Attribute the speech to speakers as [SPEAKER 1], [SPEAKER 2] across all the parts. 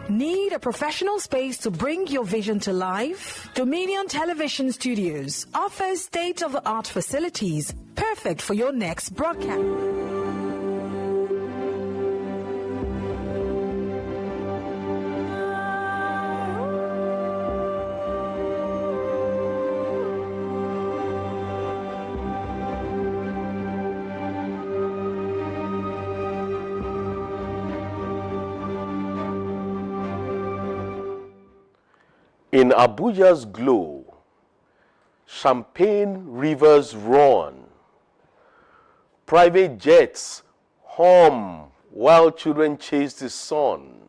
[SPEAKER 1] Need a professional space to bring your vision to life? Dominion Television Studios offers state-of-the-art facilities perfect for your next broadcast.
[SPEAKER 2] In Abuja's glow, champagne rivers run, private jets hum while children chase the sun,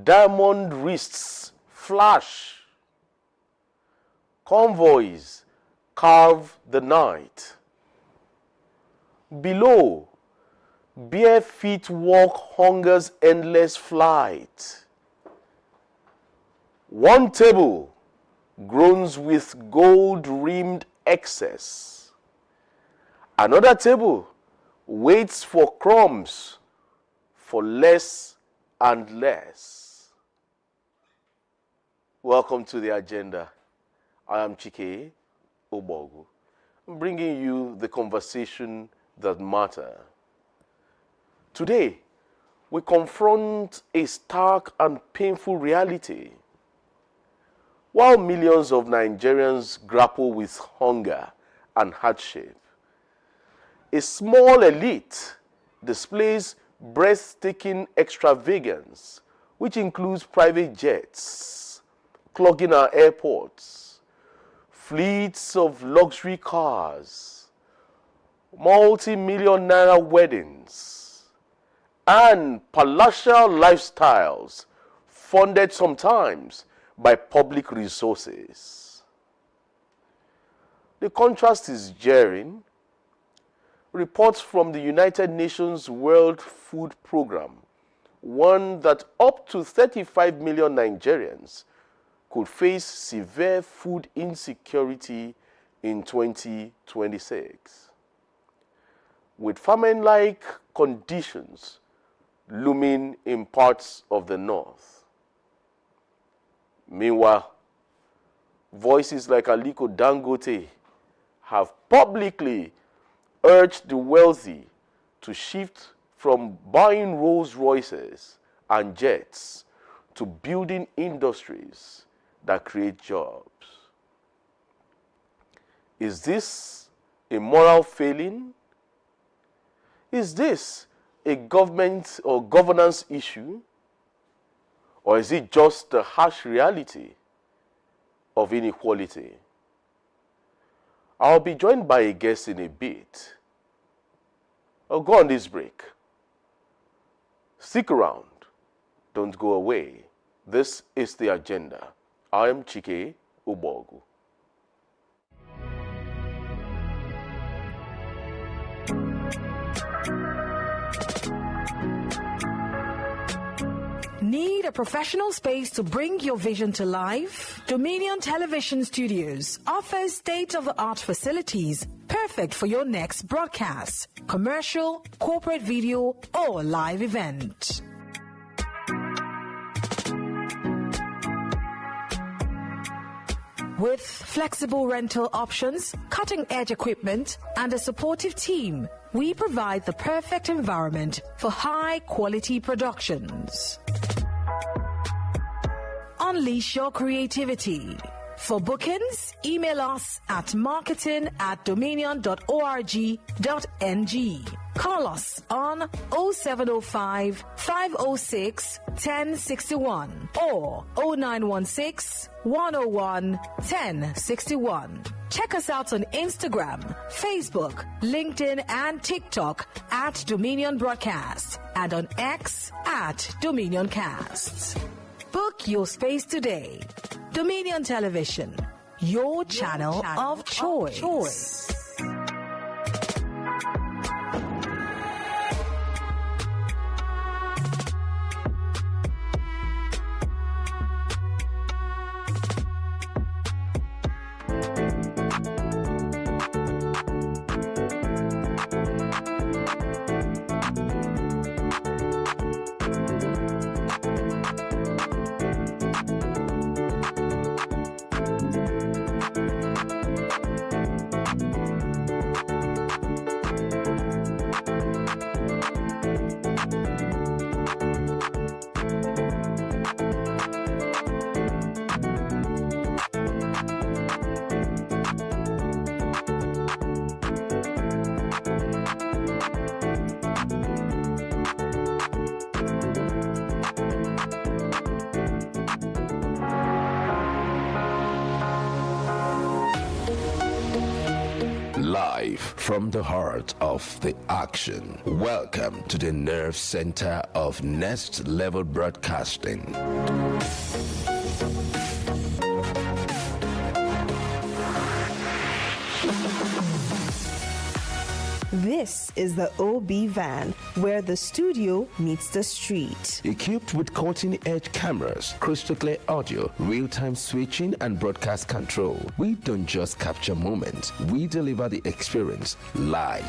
[SPEAKER 2] diamond wrists flash, convoys carve the night. Below, bare feet walk hunger's endless flight. One table groans with gold-rimmed excess. Another table waits for crumbs for less and less. Welcome to the agenda. I am Chike Obogu. I'm bringing you the conversation that matters. Today, we confront a stark and painful reality. While millions of Nigerians grapple with hunger and hardship, a small elite displays breathtaking extravagance, which includes private jets, clogging our airports, fleets of luxury cars, multi-million naira weddings, and palatial lifestyles funded sometimes by public resources. The contrast is jarring. Reports from the United Nations World Food Programme warn that up to 35 million Nigerians could face severe food insecurity in 2026, with famine-like conditions looming in parts of the north. Meanwhile, voices like Aliko Dangote have publicly urged the wealthy to shift from buying Rolls Royces and jets to building industries that create jobs. Is this a moral failing? Is this a government or governance issue? Or is it just the harsh reality of inequality? I'll be joined by a guest in a bit. I'll go on this break. Stick around. Don't go away. This is The Agenda. I am Chike Obogu.
[SPEAKER 1] Need a professional space to bring your vision to life? Dominion Television Studios offers state-of-the-art facilities perfect for your next broadcast, commercial, corporate video, or live event. With flexible rental options, cutting-edge equipment, and a supportive team, we provide the perfect environment for high-quality productions. Unleash your creativity. For bookings, email us at marketing@dominion.org.ng. Call us on 0705 506 1061 or 0916 101 1061. Check us out on Instagram, Facebook, LinkedIn, and TikTok at Dominion Broadcast and on X at Dominion Casts. Book your space today. Dominion Television, your channel of choice.
[SPEAKER 3] Live from the heart of the action. Welcome to the nerve center of Next Level Broadcasting.
[SPEAKER 4] This is the OB van, where the studio meets the street.
[SPEAKER 3] Equipped with cutting-edge cameras, crystal clear audio, real-time switching, and broadcast control, we don't just capture moments, we deliver the experience live.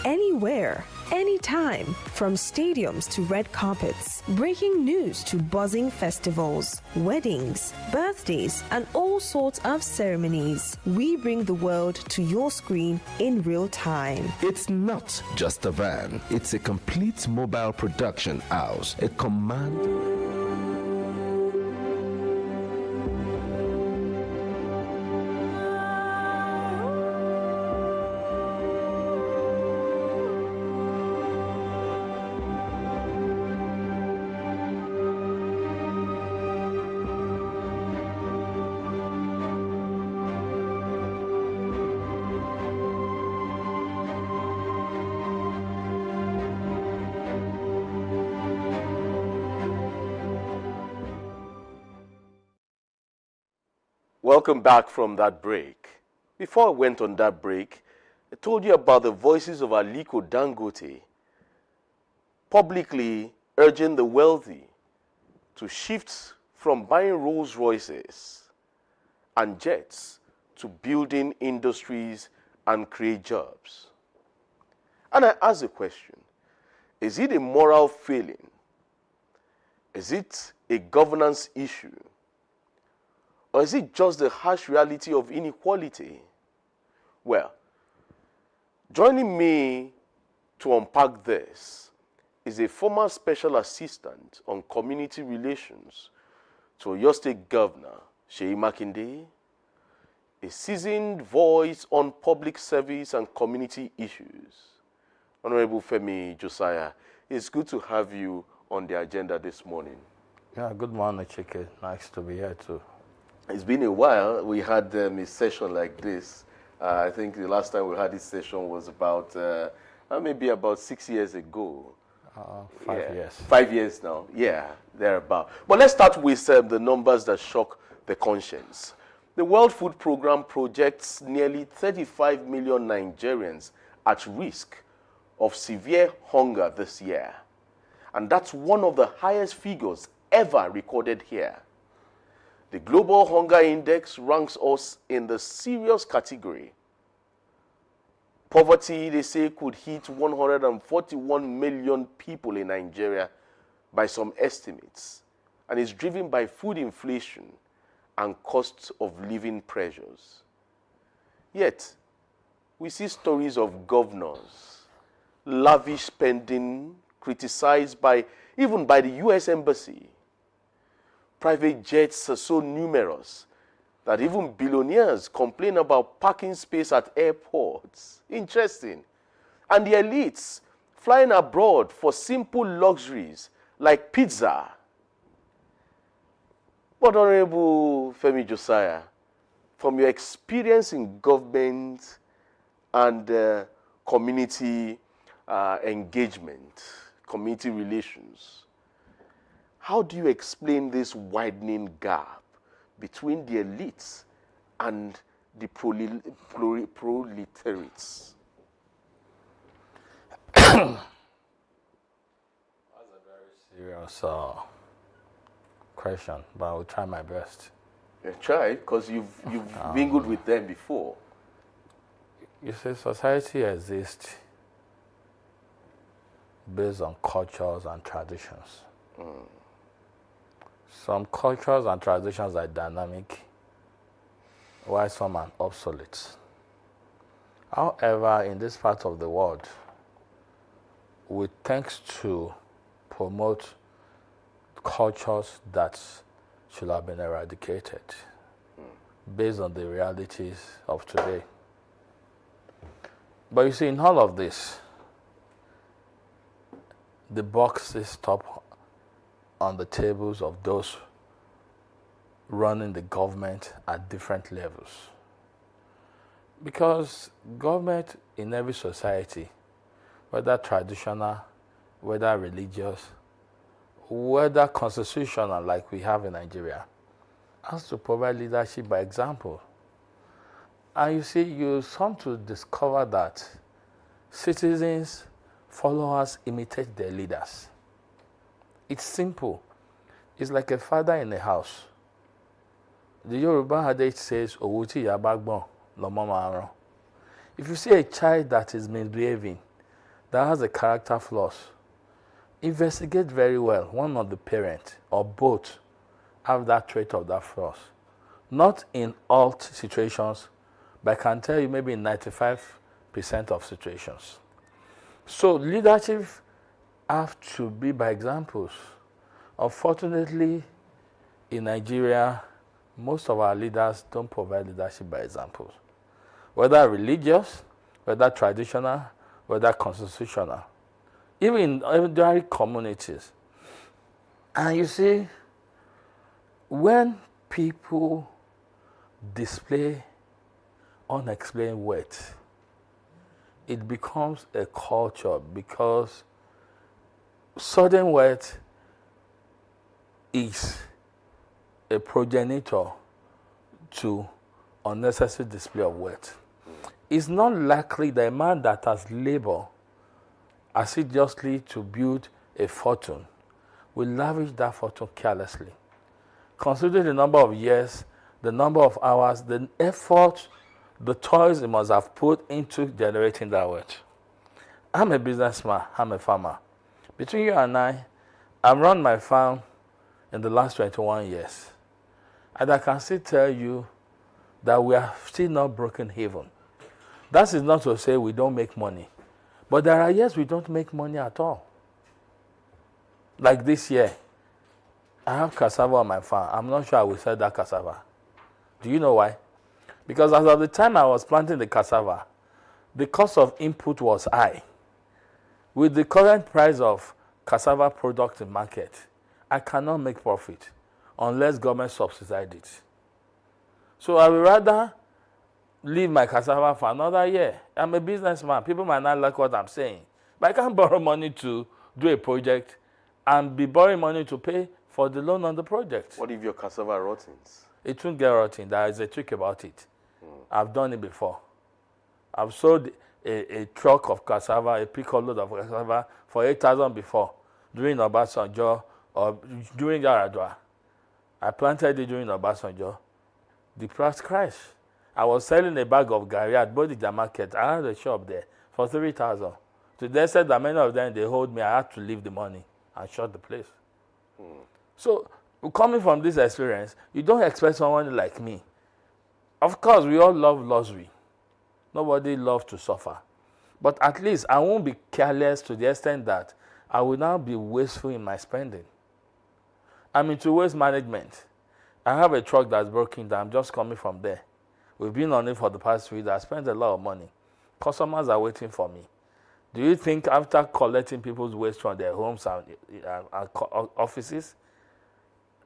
[SPEAKER 4] Anywhere, anytime, from stadiums to red carpets, breaking news to buzzing festivals, weddings, birthdays, and all sorts of ceremonies. We bring the world to your screen in real time.
[SPEAKER 3] It's not just a van, it's a complete mobile production house, a command.
[SPEAKER 2] Welcome back from that break. Before I went on that break, I told you about the voices of Aliko Dangote publicly urging the wealthy to shift from buying Rolls Royces and jets to building industries and create jobs. And I asked the question, is it a moral failing? Is it a governance issue? Or is it just the harsh reality of inequality? Well, joining me to unpack this is a former special assistant on community relations to Oyo State Governor Seyi Makinde, a seasoned voice on public service and community issues. Honorable Femi Josiah, it's good to have you on the agenda this morning.
[SPEAKER 5] Yeah, good morning, Chike. Nice to be here too.
[SPEAKER 2] It's been a while. We had a session like this. I think the last time we had this session was about maybe about 6 years ago.
[SPEAKER 5] 5 years.
[SPEAKER 2] 5 years now. Yeah, thereabout. But let's start with the numbers that shock the conscience. The World Food Programme projects nearly 35 million Nigerians at risk of severe hunger this year. And that's one of the highest figures ever recorded here. The Global Hunger Index ranks us in the serious category. Poverty, they say, could hit 141 million people in Nigeria by some estimates, and is driven by food inflation and cost of living pressures. Yet, we see stories of governors, lavish spending criticized even by the U.S. Embassy. Private jets are so numerous that even billionaires complain about parking space at airports. Interesting. And the elites flying abroad for simple luxuries like pizza. But Honorable Femi Josiah, from your experience in government and community engagement, community relations, how do you explain this widening gap between the elites and the proletariats?
[SPEAKER 5] That's a very serious question, but I will try my best.
[SPEAKER 2] Yeah, try, because you've mingled with them before.
[SPEAKER 5] You see, society exists based on cultures and traditions. Some cultures and traditions are dynamic, while some are obsolete. However, in this part of the world, we tend to promote cultures that should have been eradicated based on the realities of today. But you see, in all of this, the boxes stop on the tables of those running the government at different levels. Because government in every society, whether traditional, whether religious, whether constitutional like we have in Nigeria, has to provide leadership by example. And you see, you come to discover that citizens, followers imitate their leaders. It's simple. It's like a father in a house. The Yoruba adage says, "Owuti yabagbon lomo maro." If you see a child that is misbehaving, that has a character flaws, investigate very well. One of the parents or both have that trait of that flaws. Not in all situations, but I can tell you maybe in 95% of situations. So leadership have to be by examples. Unfortunately, in Nigeria, most of our leaders don't provide leadership by examples. Whether religious, whether traditional, whether constitutional, even in ordinary communities. And you see, when people display unexplained wealth, it becomes a culture because sudden wealth is a progenitor to unnecessary display of wealth. It's not likely that a man that has labored assiduously to build a fortune will lavish that fortune carelessly. Considering the number of years, the number of hours, the effort, the toils he must have put into generating that wealth. I'm a businessman, I'm a farmer. Between you and I run my farm in the last 21 years. And I can still tell you that we are still not broken even. That is not to say we don't make money. But there are years we don't make money at all. Like this year, I have cassava on my farm. I'm not sure I will sell that cassava. Do you know why? Because as of the time I was planting the cassava, the cost of input was high. With the current price of cassava product in market, I cannot make profit unless government subsidize it. So I would rather leave my cassava for another year. I'm a businessman. People might not like what I'm saying. But I can't borrow money to do a project and be borrowing money to pay for the loan on the project.
[SPEAKER 2] What if your cassava rottens?
[SPEAKER 5] It won't get rotten. There is a trick about it. I've done it before. I've sold a truck of cassava, a pickup load of cassava for 8,000 before, during Obasanjo or during Yaradua. I planted it during Obasanjo. The price crashed. I was selling a bag of gari at Bodija Market. I had a shop there for 3,000. So they said that many of them, they hold me. I had to leave the money and shut the place. So coming from this experience, you don't expect someone like me. Of course, we all love luxury. Nobody loves to suffer. But at least I won't be careless to the extent that I will now be wasteful in my spending. I'm into waste management. I have a truck that's broken down. I'm just coming from there. We've been on it for the past 3 days. I spent a lot of money. Customers are waiting for me. Do you think after collecting people's waste from their homes and offices,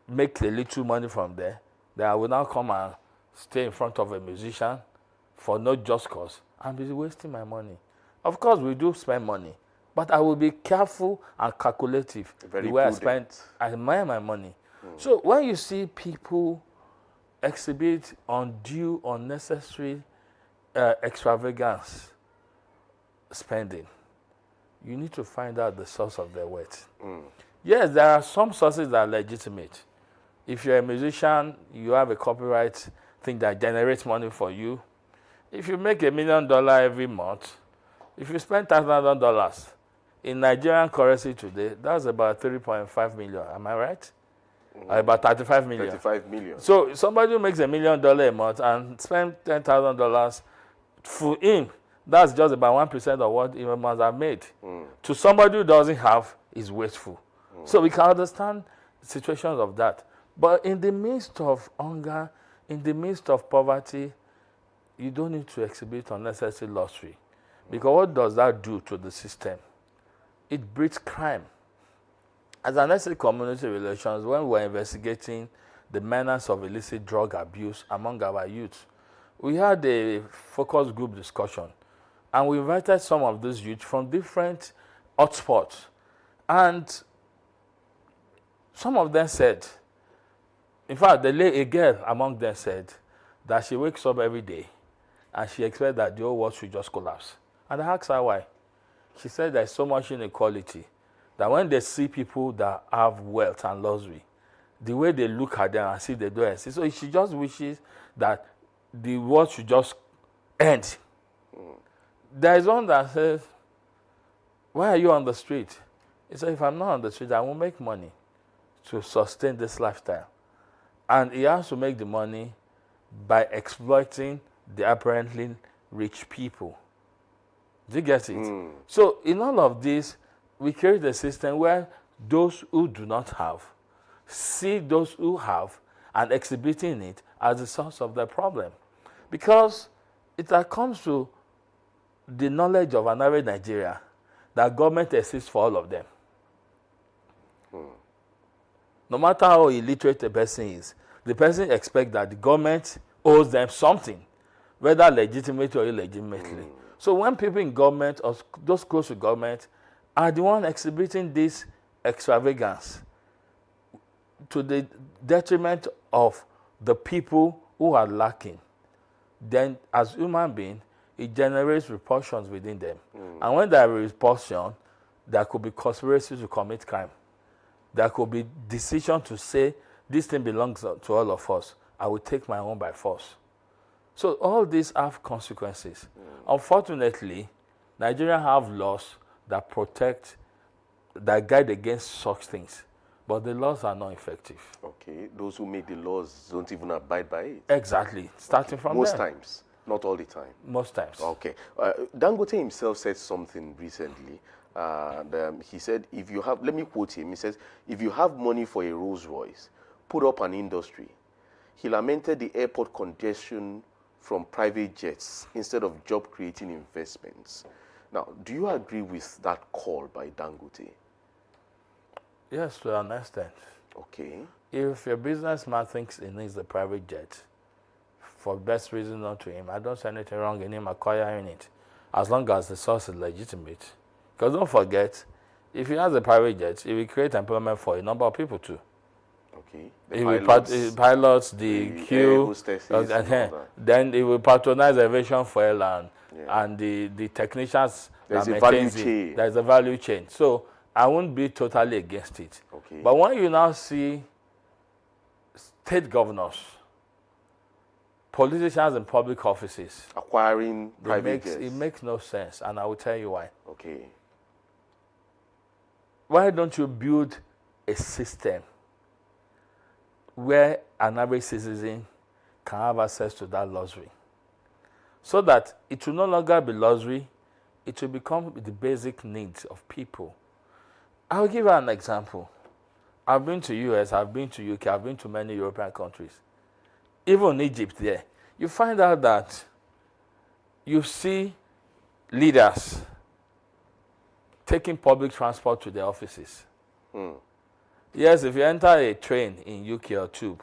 [SPEAKER 5] make a little money from there, that I will now come and stay in front of a musician for no just cause and be wasting my money? Of course, we do spend money, but I will be careful and calculative the way I admire my money. So when you see people exhibit undue, unnecessary extravagance spending, you need to find out the source of their wealth. Yes, there are some sources that are legitimate. If you're a musician, you have a copyright thing that generates money for you. If you make $1 million every month, if you spend $1,000 in Nigerian currency today, that's about 3.5 million. Am I right? About 35 million.
[SPEAKER 2] 35 million.
[SPEAKER 5] So somebody who makes $1 million a month and spends $10,000 for him, that's just about 1% of what he must have made. To somebody who doesn't have, is wasteful. So we can understand situations of that. But in the midst of hunger, in the midst of poverty, you don't need to exhibit unnecessary luxury. Because what does that do to the system? It breeds crime. As an ethics community relations, when we're investigating the menace of illicit drug abuse among our youth. We had a focus group discussion, and we invited some of those youth from different hotspots. And some of them said, in fact, a girl among them said that she wakes up every day and she expects that the whole world should just collapse. And I asked her why. She said there's so much inequality that when they see people that have wealth and luxury, the way they look at them and see they don't exist. So she just wishes that the world should just end. There is one that says, why are you on the street? He said, if I'm not on the street, I won't make money to sustain this lifestyle. And he has to make the money by exploiting the apparently rich people. Do you get it? So in all of this, we create a system where those who do not have see those who have and exhibiting it as the source of the problem. Because it comes to the knowledge of an average Nigeria that government exists for all of them. No matter how illiterate a person is, the person expects that the government owes them something, whether legitimately or illegitimately. So when people in government or those close to government are the one exhibiting this extravagance to the detriment of the people who are lacking, then as human beings, it generates repulsions within them. And when there is repulsion, there could be conspiracy to commit crime. There could be decision to say, this thing belongs to all of us. I will take my own by force. So all these have consequences. Unfortunately, Nigeria have laws that protect, that guide against such things. But the laws are not effective.
[SPEAKER 2] Okay, those who make the laws don't even abide by it.
[SPEAKER 5] Exactly, starting from
[SPEAKER 2] Most
[SPEAKER 5] there.
[SPEAKER 2] times, not all the time.
[SPEAKER 5] Most times.
[SPEAKER 2] Okay. Dangote himself said something recently. And he said, if you have, let me quote him, he says, if you have money for a Rolls Royce, put up an industry. He lamented the airport congestion from private jets instead of job-creating investments. Now, do you agree with that call by Dangote?
[SPEAKER 5] Yes, to an extent.
[SPEAKER 2] Okay.
[SPEAKER 5] If a businessman thinks he needs the private jet, for best reason known to him, I don't see anything wrong in him acquiring it, as long as the source is legitimate. Because don't forget, if he has a private jet, he will create employment for a number of people too.
[SPEAKER 2] Okay.
[SPEAKER 5] He will pilots, the queue, then he will patronize aviation fuel and the technicians.
[SPEAKER 2] There's a value chain.
[SPEAKER 5] There's a value chain. So I won't be totally against it.
[SPEAKER 2] Okay.
[SPEAKER 5] But when you now see state governors, politicians in public offices
[SPEAKER 2] acquiring private jets,
[SPEAKER 5] it makes no sense, and I will tell you why.
[SPEAKER 2] Okay.
[SPEAKER 5] Why don't you build a system where an average citizen can have access to that luxury, so that it will no longer be luxury, it will become the basic needs of people? I'll give you an example. I've been to US, I've been to UK, I've been to many European countries. Even Egypt there, you find out that you see leaders taking public transport to their offices. Yes, if you enter a train in UK or Tube,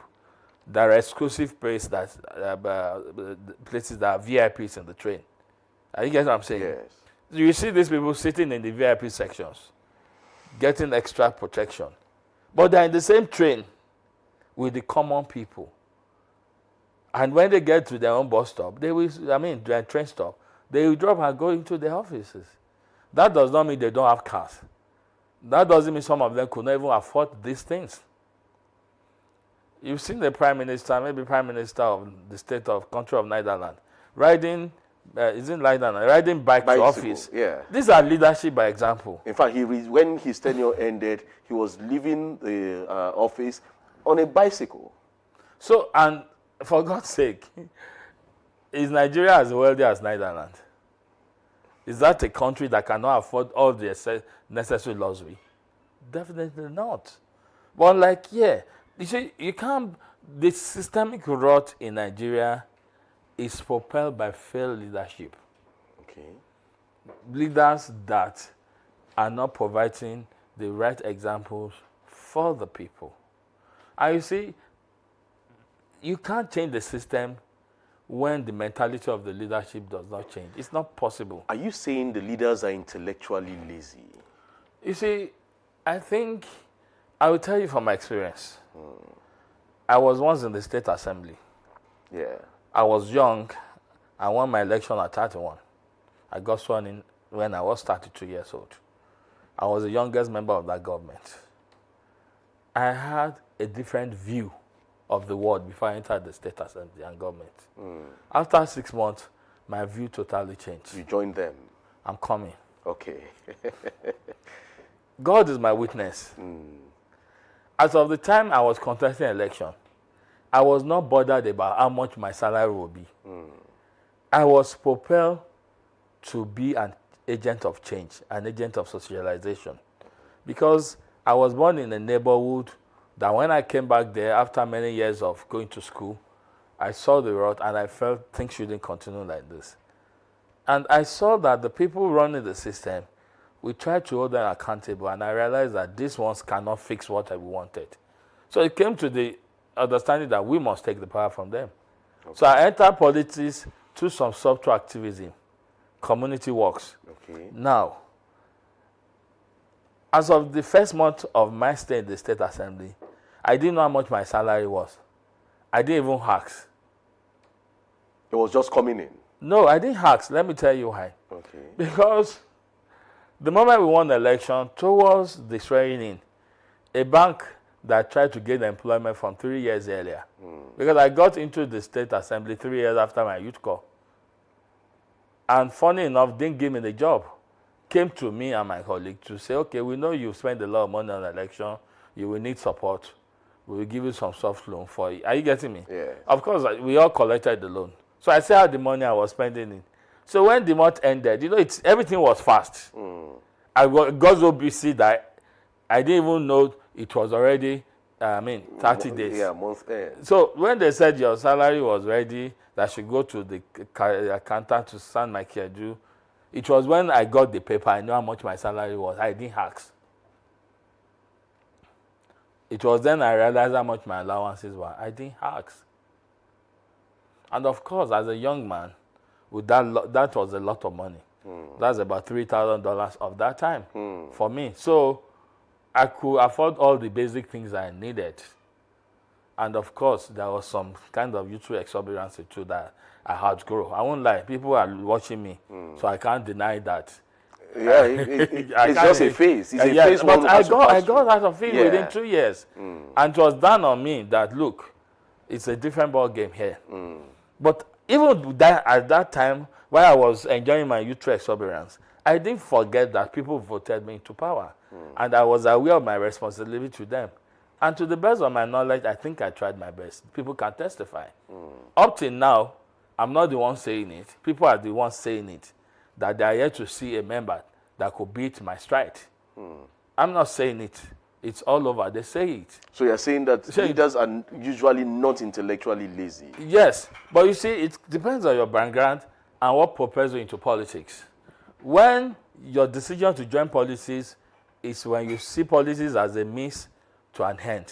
[SPEAKER 5] there are exclusive places that are VIPs in the train. Are you getting what I'm saying?
[SPEAKER 2] Yes.
[SPEAKER 5] You see these people sitting in the VIP sections, getting extra protection. But they're in the same train with the common people. And when they get to their own bus stop, their train stop, they will drop and go into their offices. That does not mean they don't have cars. That doesn't mean some of them could not even afford these things. You've seen the Prime Minister, maybe Prime Minister of the country of Netherlands, riding bike to office.
[SPEAKER 2] Yeah.
[SPEAKER 5] These are leadership by example.
[SPEAKER 2] In fact, when his tenure ended, he was leaving the office on a bicycle.
[SPEAKER 5] So, and for God's sake, is Nigeria as wealthy as Netherlands? Is that a country that cannot afford all the necessary luxury? Definitely not. But you see, you can't. The systemic rot in Nigeria is propelled by failed leadership.
[SPEAKER 2] Okay.
[SPEAKER 5] Leaders that are not providing the right examples for the people. And you see, you can't change the system when the mentality of the leadership does not change. It's not possible.
[SPEAKER 2] Are you saying the leaders are intellectually lazy?
[SPEAKER 5] You see, I think, I will tell you from my experience. I was once in the State Assembly.
[SPEAKER 2] Yeah.
[SPEAKER 5] I was young. I won my election at 31. I got sworn in when I was 32 years old. I was the youngest member of that government. I had a different view of the world before I entered the State Assembly and government. After 6 months, my view totally changed.
[SPEAKER 2] You joined them?
[SPEAKER 5] I'm coming.
[SPEAKER 2] Okay.
[SPEAKER 5] God is my witness. As of the time I was contesting election, I was not bothered about how much my salary will be. I was propelled to be an agent of change, an agent of socialization. Because I was born in a neighborhood that when I came back there after many years of going to school, I saw the road and I felt things shouldn't continue like this. And I saw that the people running the system, we tried to hold them accountable, and I realized that these ones cannot fix what I wanted. So it came to the understanding that we must take the power from them. Okay. So I entered politics through some subtle activism, community works.
[SPEAKER 2] Okay.
[SPEAKER 5] Now, as of the first month of my stay in the State Assembly, I didn't know how much my salary was. I didn't even ask.
[SPEAKER 2] It was just coming in?
[SPEAKER 5] No, I didn't ask. Let me tell you why.
[SPEAKER 2] Okay.
[SPEAKER 5] Because the moment we won the election, towards the swearing in, a bank that tried to get employment from 3 years earlier, because I got into the State Assembly 3 years after my youth corps, and funny enough, didn't give me the job, came to me and my colleague to say, okay, we know you spent a lot of money on the election, you will need support, we will give you some soft loan for it. Are you getting me?
[SPEAKER 2] Yeah.
[SPEAKER 5] Of course, we all collected the loan. So I said how the money I was spending it. So when the month ended, everything was fast. I got so busy that I didn't even know it was already, 30 days.
[SPEAKER 2] Yeah, month end.
[SPEAKER 5] So when they said your salary was ready, that I should go to the accountant to sign my schedule, it was when I got the paper, I knew how much my salary was. I didn't ask. It was then I realized how much my allowances were. I didn't ask. And of course, as a young man, with that was a lot of money. That's about $3,000 of that time for me. So I could afford all the basic things I needed. And of course, there was some kind of youthful exuberance too that I had to grow. I won't lie, people are watching me, so I can't deny that.
[SPEAKER 2] Yeah, it's just a phase. It's a phase
[SPEAKER 5] but
[SPEAKER 2] one
[SPEAKER 5] I got out of it within 2 years. And it was done on me that, look, it's a different ball game here. But even that, at that time, while I was enjoying my youthful exuberance, I didn't forget that people voted me into power. And I was aware of my responsibility to them. And to the best of my knowledge, I think I tried my best. People can testify. Up till now, I'm not the one saying it. People are the ones saying it, that they are yet to see a member that could beat my stride. I'm not saying it. It's all over. They say it.
[SPEAKER 2] So you're saying that leaders are usually not intellectually lazy?
[SPEAKER 5] Yes. But you see, it depends on your background and what propels you into politics. When your decision to join politics is when you see politics as a means to an end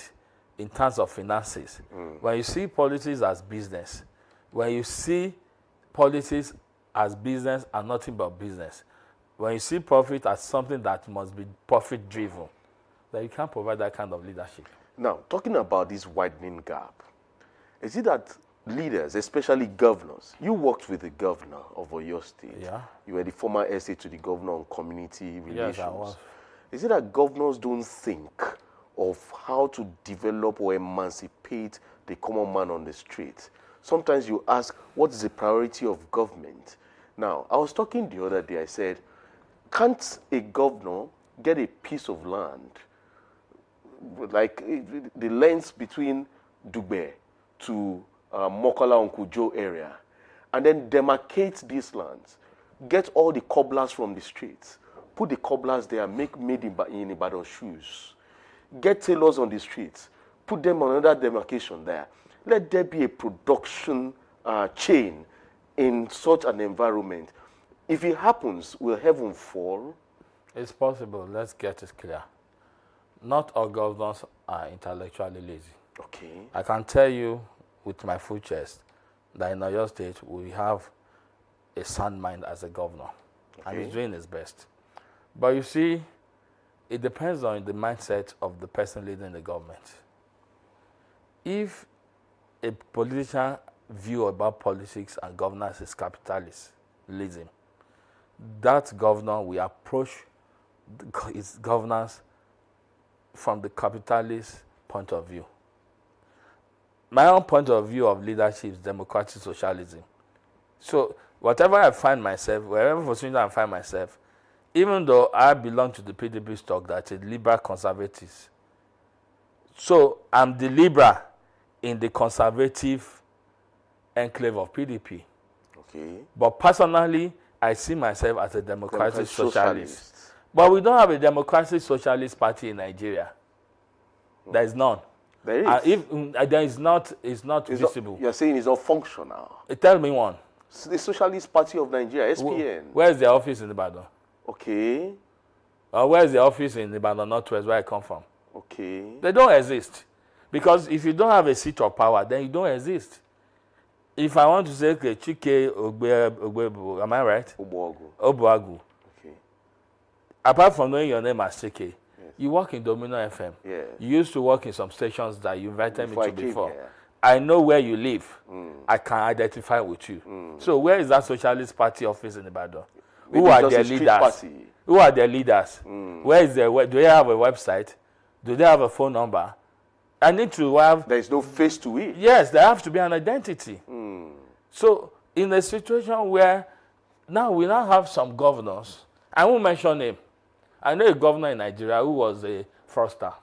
[SPEAKER 5] in terms of finances, when you see politics as business, when you see politics as business and nothing but business, when you see profit as something that must be profit-driven, then you can't provide that kind of leadership.
[SPEAKER 2] Now, talking about this widening gap, is it that leaders, especially governors, you worked with the governor of Oyo State.
[SPEAKER 5] Yeah.
[SPEAKER 2] You were the former SA to the governor on community relations.
[SPEAKER 5] Yes, I was.
[SPEAKER 2] Is it that governors don't think of how to develop or emancipate the common man on the street? Sometimes you ask, what is the priority of government? Now, I was talking the other day, I said, can't a governor get a piece of land, like the length between Dugbe to Mokola Onkujo area, and then demarcate these lands, get all the cobblers from the streets, put the cobblers there, make made in Ibadan shoes, get tailors on the streets, put them on another demarcation there. Let there be a production chain in such an environment. If it happens, will heaven fall?
[SPEAKER 5] It's possible. Let's get it clear. Not all governors are intellectually lazy.
[SPEAKER 2] Okay.
[SPEAKER 5] I can tell you with my full chest that in Oyo State we have a sound mind as a governor, and he's doing his best. But you see, it depends on the mindset of the person leading the government. If a politician view about politics and governance is capitalism, that governor will approach his governance from the capitalist point of view. My own point of view of leadership is democratic socialism. So whatever I find myself, wherever position I find myself, even though I belong to the PDP stock that is liberal conservatives, so I'm the liberal in the conservative enclave of PDP.
[SPEAKER 2] Okay.
[SPEAKER 5] But personally, I see myself as a democratic socialist. But we don't have a democratic socialist party in Nigeria. There is none.
[SPEAKER 2] There is.
[SPEAKER 5] If there is not, it's not visible.
[SPEAKER 2] You're saying it's not functional.
[SPEAKER 5] Tell me one.
[SPEAKER 2] The Socialist Party of Nigeria, SPN.
[SPEAKER 5] Where's the office in Ibadan?
[SPEAKER 2] Okay.
[SPEAKER 5] Where's the office in Ibadan Northwest, where I come from?
[SPEAKER 2] Okay.
[SPEAKER 5] They don't exist. Because if you don't have a seat of power, then you don't exist. If I want to say, okay, Chike Ogbebu, am I right? Obuagu.
[SPEAKER 2] Okay.
[SPEAKER 5] Apart from knowing your name as Chike, yes, you work in Domino FM.
[SPEAKER 2] Yes.
[SPEAKER 5] You used to work in some stations that you invited me to before.
[SPEAKER 2] Here.
[SPEAKER 5] I know where you live. I can identify with you. So where is that Socialist Party office in Ibadan?
[SPEAKER 2] Maybe
[SPEAKER 5] Who are their leaders? Who are their leaders? Where is their? Do they have a website? Do they have a phone number? I need to have.
[SPEAKER 2] There is no face to it.
[SPEAKER 5] Yes, there have to be an identity. So in a situation where now we now have some governors, I won't mention him. I know a governor in Nigeria who was a fraudster.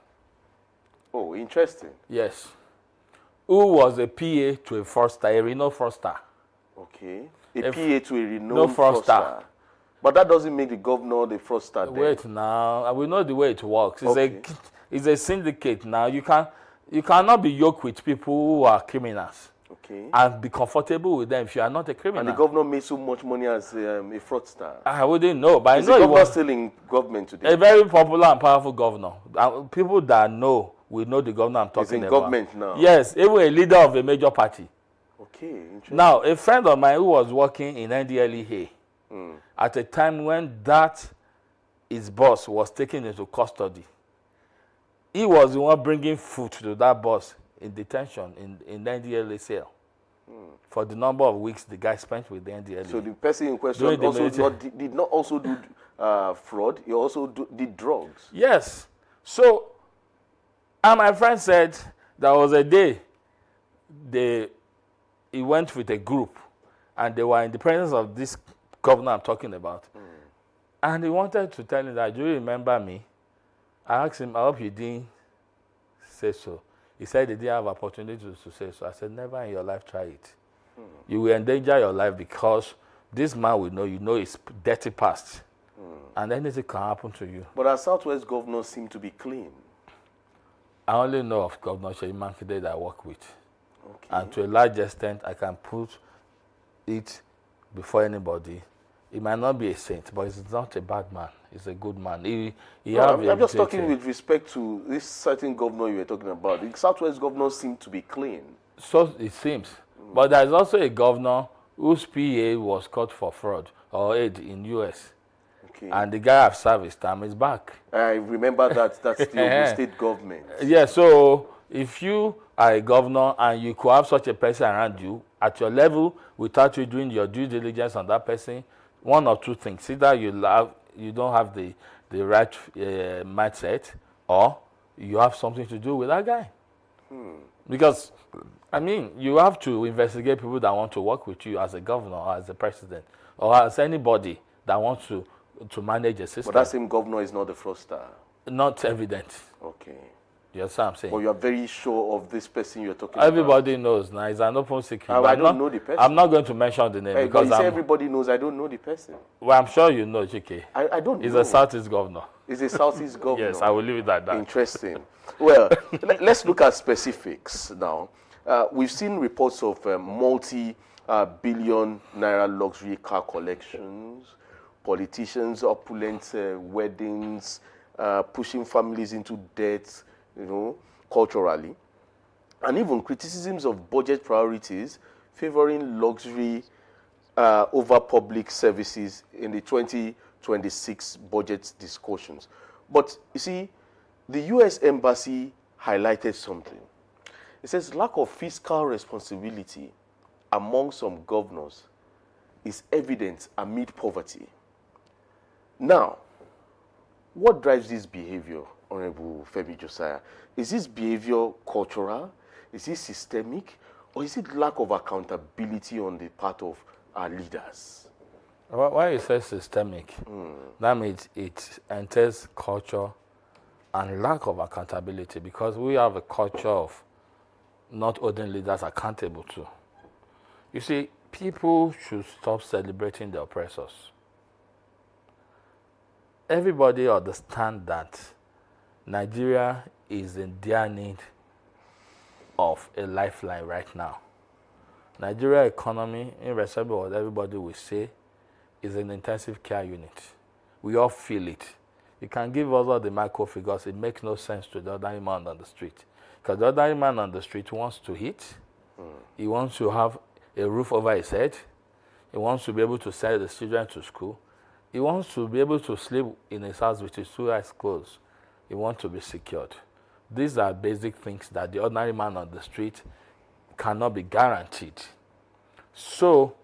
[SPEAKER 2] Oh, interesting.
[SPEAKER 5] Yes. Who was a PA to a fraudster, a renowned fraudster.
[SPEAKER 2] Okay. A PA to a renowned
[SPEAKER 5] fraudster.
[SPEAKER 2] fraudster. But that doesn't make the governor the fraudster.
[SPEAKER 5] Wait now. We know the way it works. It's a syndicate now. You cannot be yoked with people who are criminals.
[SPEAKER 2] Okay.
[SPEAKER 5] And be comfortable with them if you are not a criminal.
[SPEAKER 2] And the governor made so much money as a fraudster.
[SPEAKER 5] I wouldn't know, but
[SPEAKER 2] Is
[SPEAKER 5] I know
[SPEAKER 2] the
[SPEAKER 5] he
[SPEAKER 2] governor
[SPEAKER 5] was
[SPEAKER 2] still in government today?
[SPEAKER 5] a very popular and powerful governor. People that know will know the governor I'm talking
[SPEAKER 2] He's in
[SPEAKER 5] about.
[SPEAKER 2] government now.
[SPEAKER 5] Yes, even a leader of a major party.
[SPEAKER 2] Okay, interesting.
[SPEAKER 5] Now, a friend of mine who was working in NDLEA at a time when his boss was taken into custody, he was the one bringing food to that boss in detention in the NDLEA cell for the number of weeks the guy spent with the NDLEA.
[SPEAKER 2] So the person in question did not also do fraud, he also did drugs.
[SPEAKER 5] Yes. So, and my friend said there was a day he went with a group and they were in the presence of this governor I'm talking about. And he wanted to tell him that, do you remember me? I asked him, I hope you didn't say so. He said he didn't have opportunity to say so. I said, never in your life try it. You will endanger your life because this man will know you know his dirty past. And anything can happen to you.
[SPEAKER 2] But our Southwest governors seem to be clean.
[SPEAKER 5] I only know of Governor Seyi Makinde that I work with.
[SPEAKER 2] Okay.
[SPEAKER 5] And to a large extent, I can put it before anybody. He might not be a saint, but he's not a bad man. He's a good man.
[SPEAKER 2] I'm just talking with respect to this certain governor you were talking about. The Southwest governors seem to be clean.
[SPEAKER 5] So it seems. But there's also a governor whose PA was caught for fraud or aid in U.S.
[SPEAKER 2] Okay.
[SPEAKER 5] And the guy I've served his time is back.
[SPEAKER 2] I remember that's the Ogun State government.
[SPEAKER 5] Yeah, so if you are a governor and you could have such a person around you at your level without you doing your due diligence on that person, one or two things. Either you don't have the right mindset, or you have something to do with that guy. Because, I mean, you have to investigate people that want to work with you as a governor or as a president or as anybody that wants to manage a system.
[SPEAKER 2] But that same governor is not the fraudster.
[SPEAKER 5] Not evident.
[SPEAKER 2] Okay.
[SPEAKER 5] You understand what I'm saying?
[SPEAKER 2] But you are very sure of this person you're talking about.
[SPEAKER 5] Everybody knows now. It's an open secret.
[SPEAKER 2] I don't know the person.
[SPEAKER 5] I'm not going to mention the name because
[SPEAKER 2] everybody knows. I don't know the person.
[SPEAKER 5] Well, I'm sure you know, Chike.
[SPEAKER 2] I don't know.
[SPEAKER 5] He's a Southeast governor.
[SPEAKER 2] He's a Southeast governor.
[SPEAKER 5] Yes, I will leave it at that.
[SPEAKER 2] Interesting. Well, let's look at specifics now. We've seen reports of multi-billion naira luxury car collections, politicians' opulent weddings, pushing families into debt, culturally. and even criticisms of budget priorities favoring luxury over public services in the 2026 budget discussions. But you see, the U.S. Embassy highlighted something. It says lack of fiscal responsibility among some governors is evident amid poverty. Now, what drives this behavior, Honorable Femi Josiah? Is this behavior cultural? Is it systemic? Or is it lack of accountability on the part of our leaders?
[SPEAKER 5] Why you say systemic, that means it entails culture and lack of accountability, because we have a culture of not holding leaders accountable to. You see, people should stop celebrating the oppressors. Everybody understands that Nigeria is in dire need of a lifeline right now. Nigeria economy, irrespective of what everybody will say, is an intensive care unit. We all feel it. You can give us all the micro figures, it makes no sense to the ordinary man on the street. Because the ordinary man on the street wants to eat, he wants to have a roof over his head, he wants to be able to send his children to school, he wants to be able to sleep in his house with his 2 eyes closed, he wants to be secured. These are basic things that the ordinary man on the street cannot be guaranteed. So,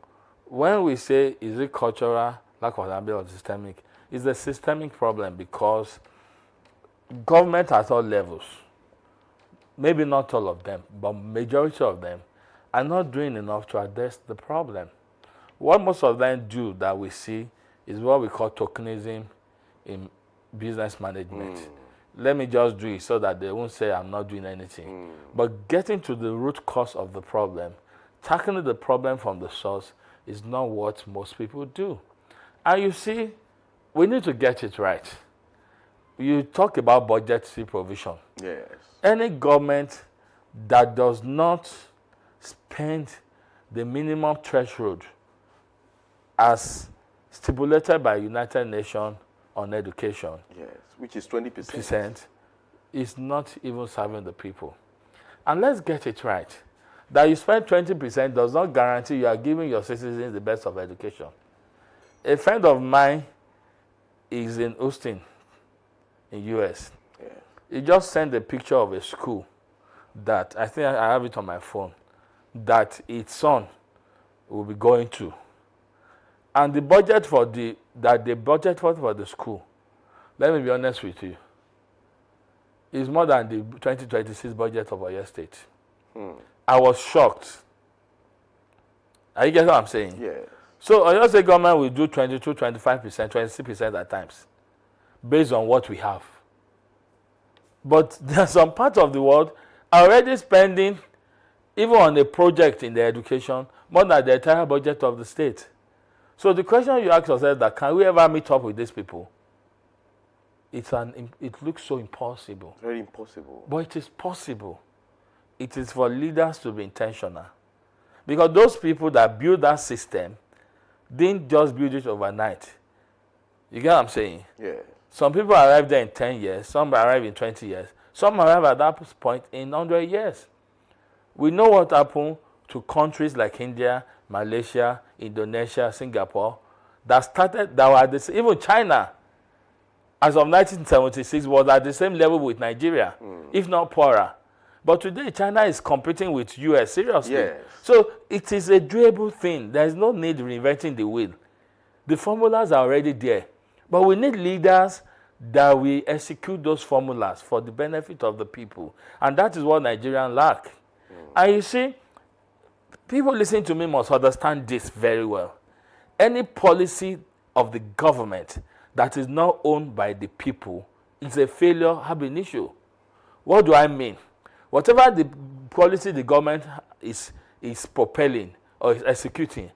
[SPEAKER 5] when we say, is it cultural, lack of accountability, or systemic, it's a systemic problem because government at all levels, maybe not all of them, but majority of them, are not doing enough to address the problem. What most of them do that we see is what we call tokenism in business management. Let me just do it so that they won't say I'm not doing anything. But getting to the root cause of the problem, tackling the problem from the source, is not what most people do. And you see, we need to get it right. You talk about budgetary provision.
[SPEAKER 2] Yes.
[SPEAKER 5] Any government that does not spend the minimum threshold as stipulated by United Nations on education,
[SPEAKER 2] Yes, which is 20%.
[SPEAKER 5] percent, is not even serving the people. And let's get it right. That you spend 20% does not guarantee you are giving your citizens the best of education. A friend of mine is in Austin, in US.
[SPEAKER 2] Yeah.
[SPEAKER 5] He just sent a picture of a school that, I think I have it on my phone, that its son will be going to. And the budget for the school, let me be honest with you, is more than the 2026 budget of Oyo State. I was shocked. Are you getting what I'm saying?
[SPEAKER 2] Yes.
[SPEAKER 5] So Oyo State government will do 22, 25%, 26% at times, based on what we have. But there are some parts of the world already spending, even on a project in the education, more than the entire budget of the state. So the question you ask yourself is that, can we ever meet up with these people? It looks so impossible.
[SPEAKER 2] Very impossible.
[SPEAKER 5] But it is possible. It is for leaders to be intentional. Because those people that build that system didn't just build it overnight. You get what I'm saying?
[SPEAKER 2] Yeah.
[SPEAKER 5] Some people arrive there in 10 years, some arrive in 20 years, some arrive at that point in 100 years. We know what happened to countries like India, Malaysia, Indonesia, Singapore, even China, as of 1976, was at the same level with Nigeria, if not poorer. But today, China is competing with US, seriously.
[SPEAKER 2] Yes.
[SPEAKER 5] So it is a doable thing. There is no need reinventing the wheel. The formulas are already there. But we need leaders that will execute those formulas for the benefit of the people. And that is what Nigerians lack. And you see, people listening to me must understand this very well. Any policy of the government that is not owned by the people is a failure, ab initio. What do I mean? Whatever the policy the government is propelling or is executing,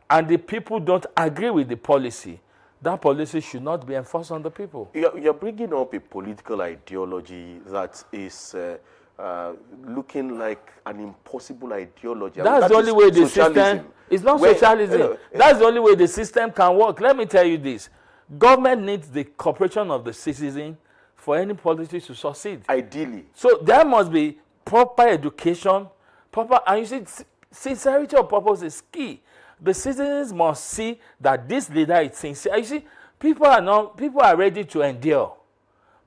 [SPEAKER 5] and the people don't agree with the policy, that policy should not be enforced on the people.
[SPEAKER 2] You're bringing up a political ideology that is looking like an impossible ideology.
[SPEAKER 5] That's the only way the system. It's not socialism. That's the only way the system can work. Let me tell you this. Government needs the cooperation of the citizen for any policy to succeed.
[SPEAKER 2] Ideally.
[SPEAKER 5] So there must be proper education, and you see, sincerity of purpose is key. The citizens must see that this leader is sincere. You see, people are ready to endure,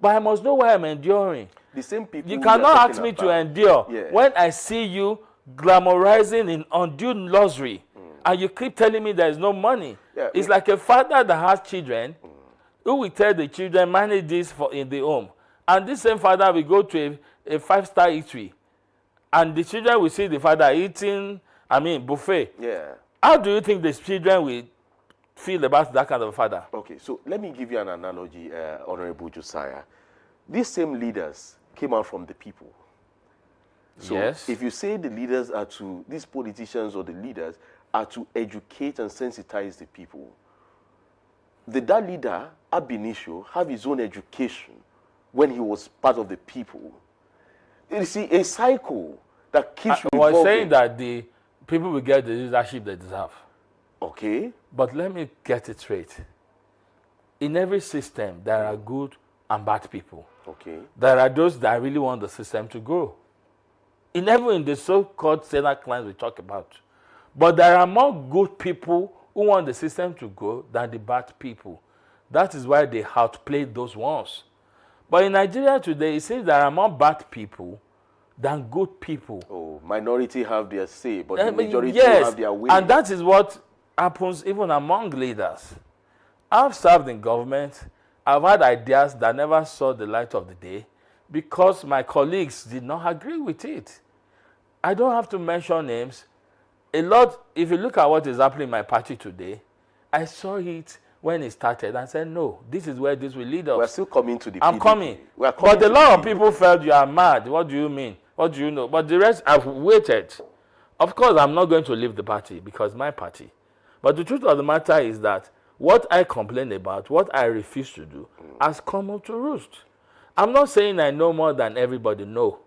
[SPEAKER 5] but I must know why I'm enduring.
[SPEAKER 2] The same people.
[SPEAKER 5] You cannot ask me to endure when I see you glamorizing in undue luxury, and you keep telling me there is no money. It's like a father that has children who will tell the children, manage this in the home. And this same father will go to a 5-star eatery, and the children will see the father eating, buffet.
[SPEAKER 2] Yeah.
[SPEAKER 5] How do you think the children will feel about that kind of a father?
[SPEAKER 2] Okay, so let me give you an analogy, Honorable Josiah. These same leaders came out from the people. So
[SPEAKER 5] yes.
[SPEAKER 2] If you say the leaders are to, these politicians or the leaders are to educate and sensitize the people, did that leader, ab initio, have his own education when he was part of the people? You see, a cycle that keeps revolving.
[SPEAKER 5] I was saying that the people will get the leadership they deserve.
[SPEAKER 2] Okay.
[SPEAKER 5] But let me get it straight. In every system, there are good and bad people.
[SPEAKER 2] Okay.
[SPEAKER 5] There are those that really want the system to grow. In the so-called Senate clients we talk about. But there are more good people who want the system to grow than the bad people. That is why they outplay those ones. But in Nigeria today, it seems there are more bad people than good people.
[SPEAKER 2] Oh, minority have their say, but the majority have their way.
[SPEAKER 5] And that is what happens even among leaders. I've served in government. I've had ideas that never saw the light of the day because my colleagues did not agree with it. I don't have to mention names. A lot, if you look at what is happening in my party today, I saw it when it started and said, no, this is where this will lead us.
[SPEAKER 2] We're still coming to the
[SPEAKER 5] I'm
[SPEAKER 2] PDP.
[SPEAKER 5] coming.
[SPEAKER 2] But
[SPEAKER 5] a lot of people felt you are mad. What do you mean? What do you know? But the rest have waited. Of course, I'm not going to leave the party because it's my party. But the truth of the matter is that what I complain about, what I refuse to do, has come up to roost. I'm not saying I know more than everybody know,